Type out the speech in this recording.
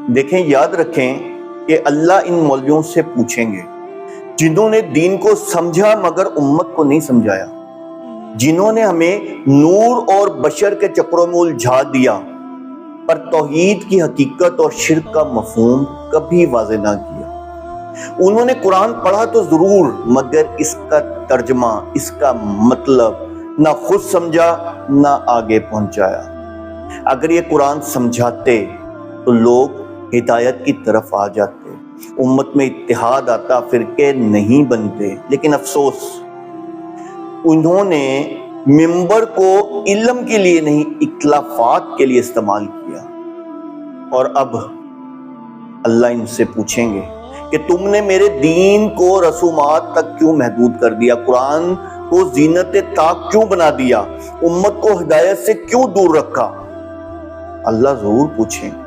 देखें, याद रखें कि अल्लाह इन मौलवियों से पूछेंगे जिन्होंने दीन को समझा मगर उम्मत को नहीं समझाया, जिन्होंने हमें नूर और बशर के चक्रों में उलझा दिया पर तौहीद की हकीकत और शिर्क का मफहूम कभी वाज़ेह ना किया। उन्होंने कुरान पढ़ा तो जरूर मगर इसका तर्जमा, इसका मतलब ना खुद समझा ना आगे पहुंचाया। अगर ये कुरान समझाते तो लोग हिदायत की तरफ आ जाते, उम्मत में इत्तिहाद आता, फिरके नहीं बनते। लेकिन अफसोस, उन्होंने मिंबर को इल्म के लिए नहीं इख्तिलाफात के लिए इस्तेमाल किया। और अब अल्लाह इनसे पूछेंगे कि तुमने मेरे दीन को रसूमात तक क्यों महदूद कर दिया, कुरान को जीनत ताक क्यों बना दिया, उम्मत को हिदायत से क्यों दूर रखा। अल्लाह जरूर पूछेंगे।